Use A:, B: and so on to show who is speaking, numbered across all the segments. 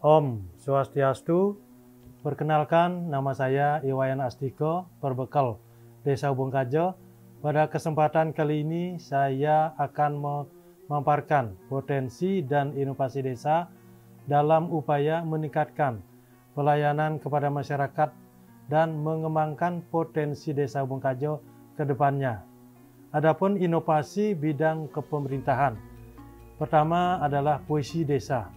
A: Om Swastiastu. Perkenalkan, nama saya Iwayan Astiko, perbekal Desa Ubung-Kajo. Pada kesempatan kali ini saya akan memaparkan potensi dan inovasi desa dalam upaya meningkatkan pelayanan kepada masyarakat dan mengembangkan potensi Desa Ubung-Kajo ke depannya. Adapun inovasi bidang kepemerintahan, pertama adalah puisi desa,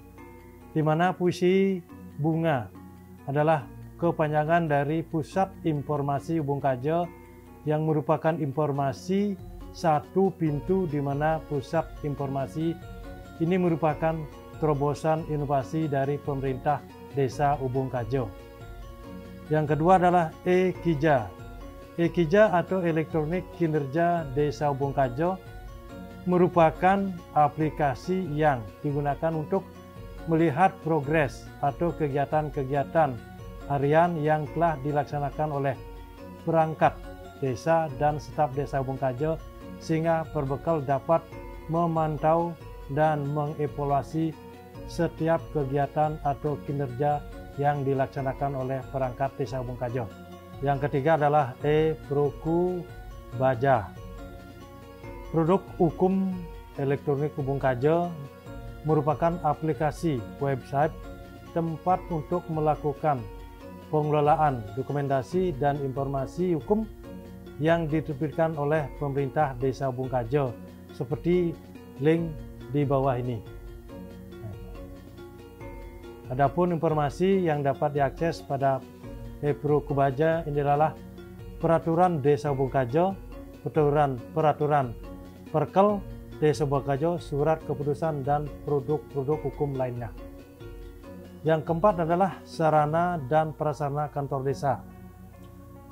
A: di mana puisi bunga adalah kepanjangan dari Pusat Informasi Ubung-Kajo yang merupakan informasi satu pintu, di mana pusat informasi ini merupakan terobosan inovasi dari pemerintah Desa Ubung-Kajo. Yang kedua adalah e-Kija. E-Kija atau Elektronik Kinerja Desa Ubung-Kajo merupakan aplikasi yang digunakan untuk melihat progres atau kegiatan-kegiatan harian yang telah dilaksanakan oleh perangkat desa dan staf Desa Ubung-Kajo, sehingga perbekal dapat memantau dan mengevaluasi setiap kegiatan atau kinerja yang dilaksanakan oleh perangkat Desa Ubung-Kajo. Yang ketiga adalah e-Proku Baja. Produk hukum elektronik Ubung-Kajo merupakan aplikasi website tempat untuk melakukan pengelolaan dokumentasi dan informasi hukum yang diterbitkan oleh pemerintah Desa Ubung-Kajo, seperti link di bawah ini. Adapun informasi yang dapat diakses pada e-Proku Baja ini adalah peraturan Desa Ubung-Kajo, peraturan Perkel Desa Ubung-Kajo, surat keputusan, dan produk-produk hukum lainnya. Yang keempat adalah sarana dan prasarana kantor desa.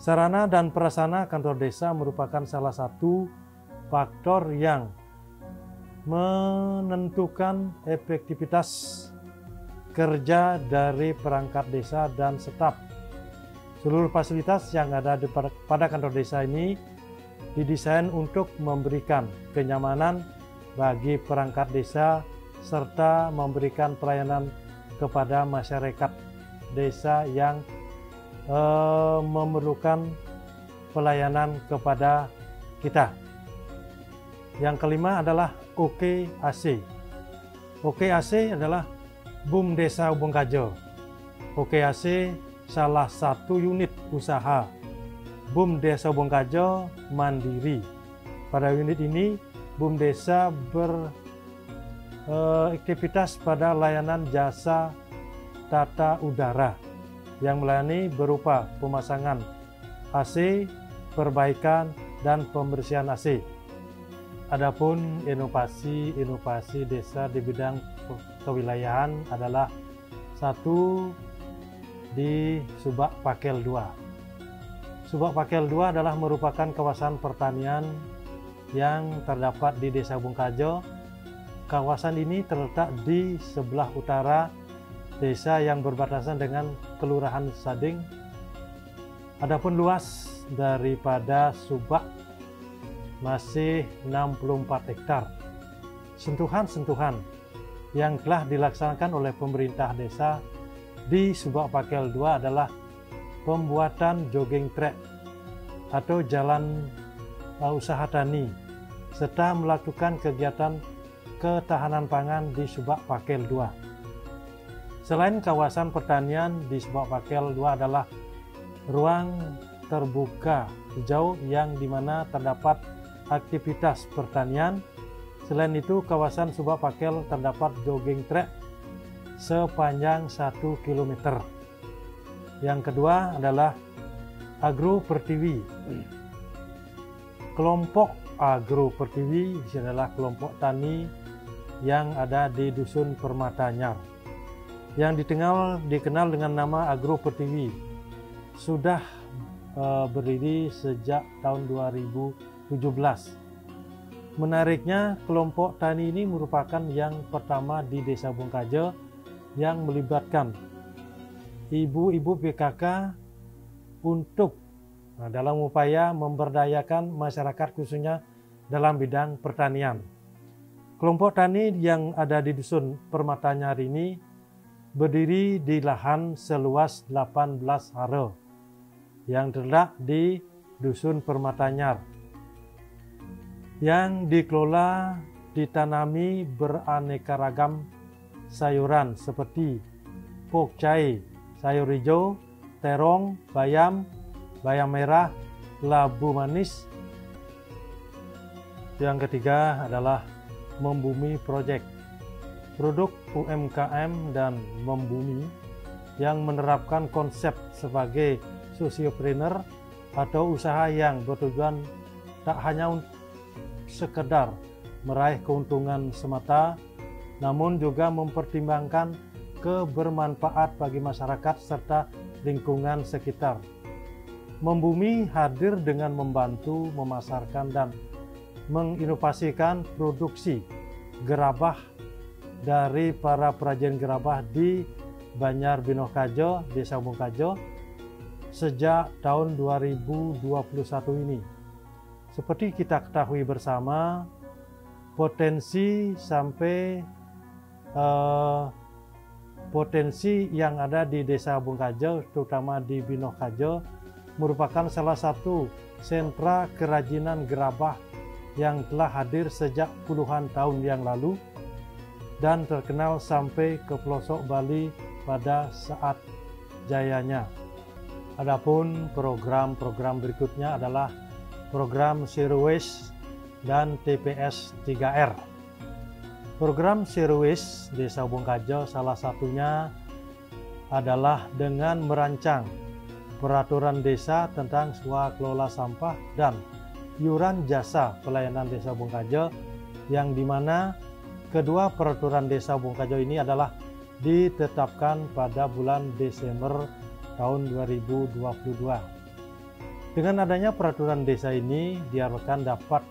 A: Sarana dan prasarana kantor desa merupakan salah satu faktor yang menentukan efektivitas kerja dari perangkat desa dan staf. Seluruh fasilitas yang ada pada kantor desa ini didesain untuk memberikan kenyamanan bagi perangkat desa serta memberikan pelayanan kepada masyarakat desa yang memerlukan pelayanan kepada kita. Yang kelima adalah OKAC. OKAC adalah BUM Desa Ubung-Kajo. OKAC salah satu unit usaha BUM Desa Ubung-Kajo mandiri. Pada unit ini BUM Desa beraktivitas pada layanan jasa tata udara yang melayani berupa pemasangan AC, perbaikan, dan pembersihan AC. Adapun inovasi desa di bidang kewilayahan adalah satu di Subak Pakel 2. Subak Pakel 2 adalah merupakan kawasan pertanian yang terdapat di Desa Ubung-Kajo. Kawasan ini terletak di sebelah utara desa yang berbatasan dengan Kelurahan Sading. Adapun luas daripada Subak masih 64 hektar. Sentuhan-sentuhan yang telah dilaksanakan oleh pemerintah desa di Subak Pakel 2 adalah pembuatan jogging track atau jalan usaha tani, serta melakukan kegiatan ketahanan pangan di Subak Pakel 2. Selain kawasan pertanian, di Subak Pakel 2 adalah ruang terbuka hijau yang dimana terdapat aktivitas pertanian. Selain itu, kawasan Subak Pakel terdapat jogging track sepanjang 1 km. Yang kedua adalah Agro Pertiwi. Kelompok Agro Pertiwi adalah kelompok tani yang ada di Dusun Permatanyar yang dikenal dengan nama Agro Pertiwi. Sudah berdiri sejak tahun 2017. Menariknya, kelompok tani ini merupakan yang pertama di Desa Ubung-Kajo yang melibatkan ibu-ibu PKK untuk dalam upaya memberdayakan masyarakat khususnya dalam bidang pertanian. Kelompok tani yang ada di Dusun Permatanyar ini berdiri di lahan seluas 18 hare yang terletak di Dusun Permatanyar, yang dikelola ditanami beraneka ragam sayuran seperti pokcai, sayur hijau, terong, bayam, bayam merah, labu manis. Yang ketiga adalah Membumi Project, produk UMKM dan membumi yang menerapkan konsep sebagai sosiopreneur atau usaha yang bertujuan tak hanya sekedar meraih keuntungan semata, namun juga mempertimbangkan kebermanfaat bagi masyarakat serta lingkungan sekitar. Membumi hadir dengan membantu memasarkan dan menginovasikan produksi gerabah dari para perajin gerabah di Banjar Binokajo, Desa Ubung sejak tahun 2021 ini. Seperti kita ketahui bersama, potensi yang ada di Desa Bungkajo, terutama di Binokajo, merupakan salah satu sentra kerajinan gerabah yang telah hadir sejak puluhan tahun yang lalu dan terkenal sampai ke pelosok Bali pada saat jayanya. Adapun program-program berikutnya adalah program Zero Waste dan TPS 3R. Program Zero Waste Desa Bungkajo salah satunya adalah dengan merancang peraturan desa tentang swakelola sampah dan iuran jasa pelayanan Desa Bungkajo, yang dimana kedua peraturan Desa Bungkajo ini adalah ditetapkan pada bulan Desember tahun 2022. Dengan adanya peraturan desa ini diharapkan dapat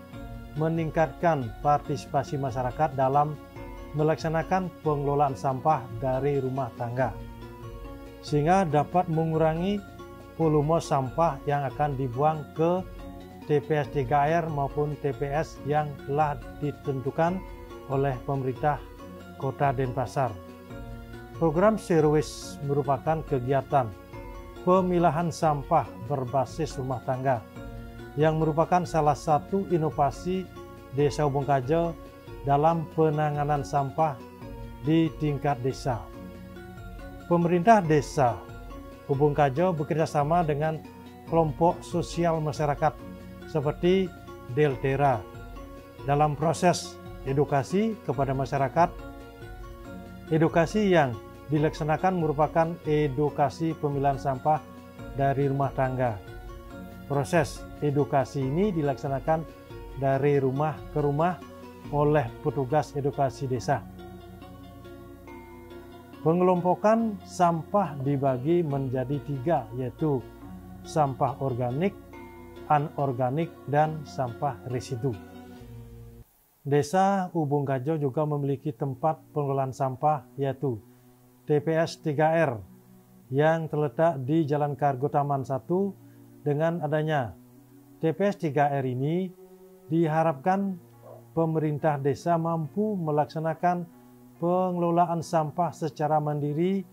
A: meningkatkan partisipasi masyarakat dalam melaksanakan pengelolaan sampah dari rumah tangga, sehingga dapat mengurangi volume sampah yang akan dibuang ke TPS 3R maupun TPS yang telah ditentukan oleh pemerintah Kota Denpasar. Program Zero Waste merupakan kegiatan pemilahan sampah berbasis rumah tangga yang merupakan salah satu inovasi Desa Bungkajo dalam penanganan sampah di tingkat desa. Pemerintah Desa Bungkajo bekerjasama dengan kelompok sosial masyarakat seperti Deltera dalam proses edukasi kepada masyarakat. Edukasi yang dilaksanakan merupakan edukasi pemilahan sampah dari rumah tangga. Proses edukasi ini dilaksanakan dari rumah ke rumah oleh petugas edukasi desa. Pengelompokan sampah dibagi menjadi 3, yaitu sampah organik, anorganik, dan sampah residu. Desa Ubungkajo juga memiliki tempat pengelolaan sampah, yaitu TPS 3R yang terletak di Jalan Kargo Taman 1. Dengan adanya TPS 3R ini diharapkan pemerintah desa mampu melaksanakan pengelolaan sampah secara mandiri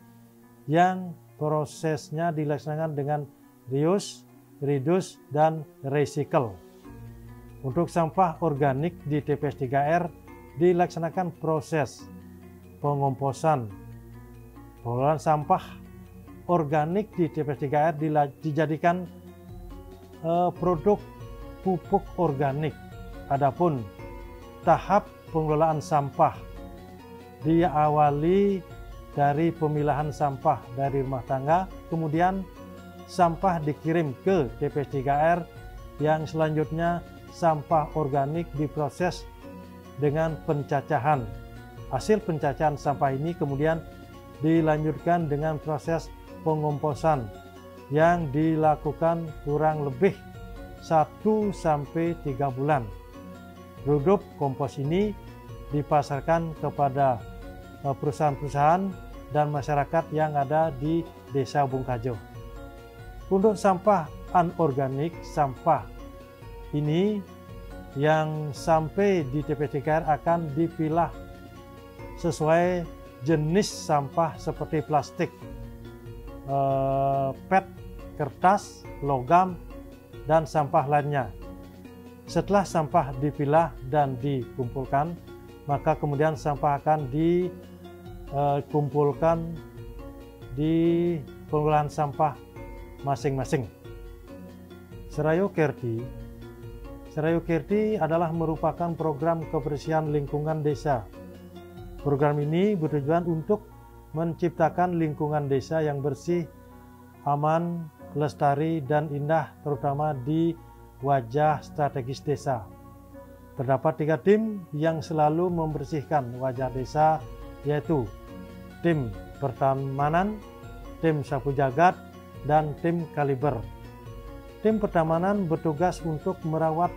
A: yang prosesnya dilaksanakan dengan reuse, reduce, dan recycle. Untuk sampah organik di TPS 3R dilaksanakan proses pengomposan. Pengelolaan sampah organik di TPS 3R dijadikan produk pupuk organik. Adapun tahap pengelolaan sampah diawali dari pemilahan sampah dari rumah tangga, kemudian sampah dikirim ke TPS 3R, yang selanjutnya sampah organik diproses dengan pencacahan. Hasil pencacahan sampah ini kemudian dilanjutkan dengan proses pengomposan yang dilakukan kurang lebih 1-3 bulan. Produk kompos ini dipasarkan kepada perusahaan-perusahaan dan masyarakat yang ada di Desa Bungkajo. Untuk sampah anorganik, sampah ini yang sampai di TPS 3R akan dipilah sesuai jenis sampah seperti plastik, PET, kertas, logam, dan sampah lainnya. Setelah sampah dipilah dan dikumpulkan, maka kemudian sampah akan dikumpulkan di pengolahan sampah masing-masing. Serayu Kerti adalah merupakan program kebersihan lingkungan desa. Program ini bertujuan untuk menciptakan lingkungan desa yang bersih, aman, lestari, dan indah, terutama di wajah strategis desa. Terdapat 3 tim yang selalu membersihkan wajah desa, yaitu tim pertamanan, tim sapu jagat, dan tim kaliber. Tim pertamanan bertugas untuk merawat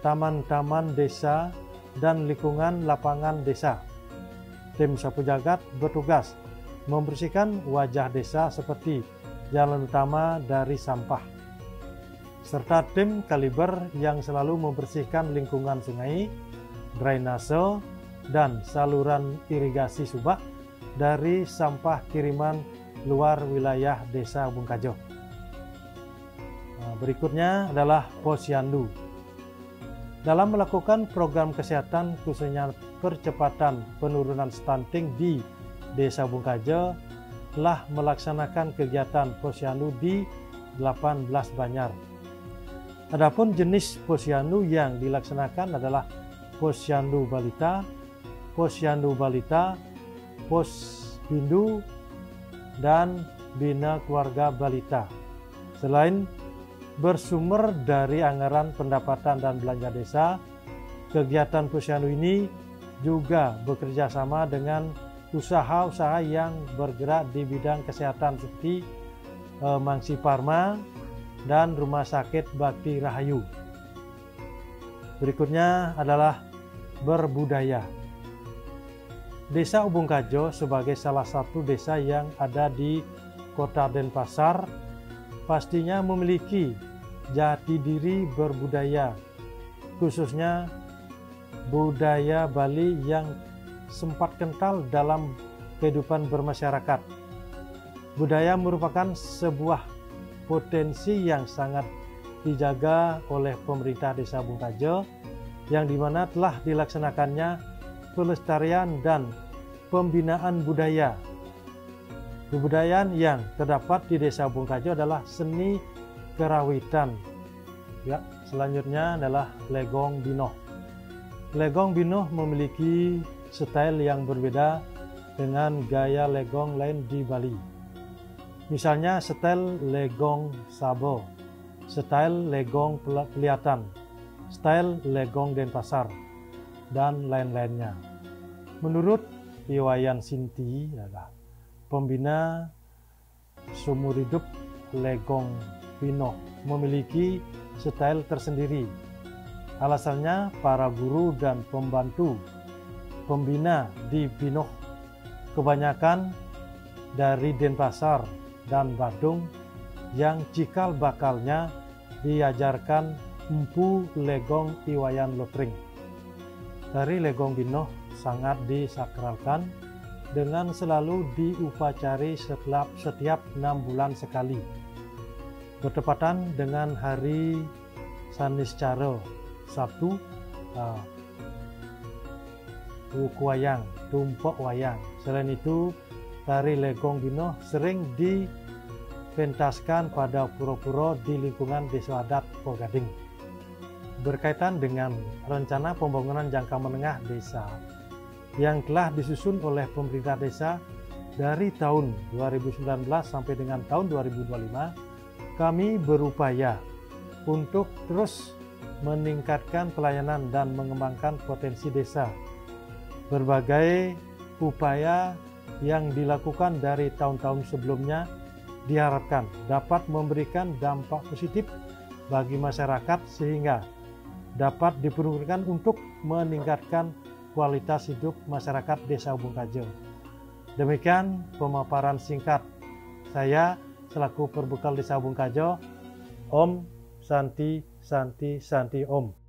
A: taman-taman desa dan lingkungan lapangan desa. Tim sapu jagat bertugas membersihkan wajah desa seperti jalan utama dari sampah, serta tim kaliber yang selalu membersihkan lingkungan sungai, drainase, dan saluran irigasi subak dari sampah kiriman luar wilayah Desa Bungkajo. Berikutnya adalah Posyandu. Dalam melakukan program kesehatan khususnya percepatan penurunan stunting di Desa Bungkajo, telah melaksanakan kegiatan Posyandu di 18 Banjar. Adapun jenis Posyandu yang dilaksanakan adalah Posyandu Balita, Posbindu, dan Bina Keluarga Balita. Selain bersumber dari anggaran pendapatan dan belanja desa, kegiatan Posyandu ini juga bekerja sama dengan usaha-usaha yang bergerak di bidang kesehatan seperti Mangsi Parma dan Rumah Sakit Bakti Rahayu. Berikutnya adalah berbudaya. Desa Ubungkajo sebagai salah satu desa yang ada di Kota Denpasar pastinya memiliki jati diri berbudaya, khususnya budaya Bali yang sempat kental dalam kehidupan bermasyarakat. Budaya merupakan sebuah potensi yang sangat dijaga oleh pemerintah Desa Bungkajo, yang dimana telah dilaksanakannya pelestarian dan pembinaan budaya. Kebudayaan yang terdapat di Desa Bungkajo adalah seni kerawitan. Ya, selanjutnya adalah Legong Binoh. Legong Binoh memiliki style yang berbeda dengan gaya legong lain di Bali. Misalnya style legong Sabo, style legong Pelihatan, style legong Denpasar, dan lain-lainnya. Menurut Iwayan Sinti, adalah pembina seumur hidup Legong Binoh memiliki style tersendiri. Alasannya para guru dan pembantu pembina di Binoh kebanyakan dari Denpasar dan Badung yang cikal bakalnya diajarkan Empu Legong Iwayan Lotring. Tari Legong Binoh sangat disakralkan dengan selalu diupacari setiap 6 bulan sekali, bertepatan dengan hari Saniscaro, Sabtu, Wukwayang, Tumpok Wayang. Selain itu, tari Legong Binoh sering dipentaskan pada pura-pura di lingkungan Desa Adat Pogading. Berkaitan dengan rencana pembangunan jangka menengah desa yang telah disusun oleh pemerintah desa dari tahun 2019 sampai dengan tahun 2025, kami berupaya untuk terus meningkatkan pelayanan dan mengembangkan potensi desa. Berbagai upaya yang dilakukan dari tahun-tahun sebelumnya diharapkan dapat memberikan dampak positif bagi masyarakat sehingga dapat diperuntukkan untuk meningkatkan kualitas hidup masyarakat Desa Bungkajo. Demikian pemaparan singkat saya selaku perbekal Desa Bungkajo. Om Santi Santi Santi Om.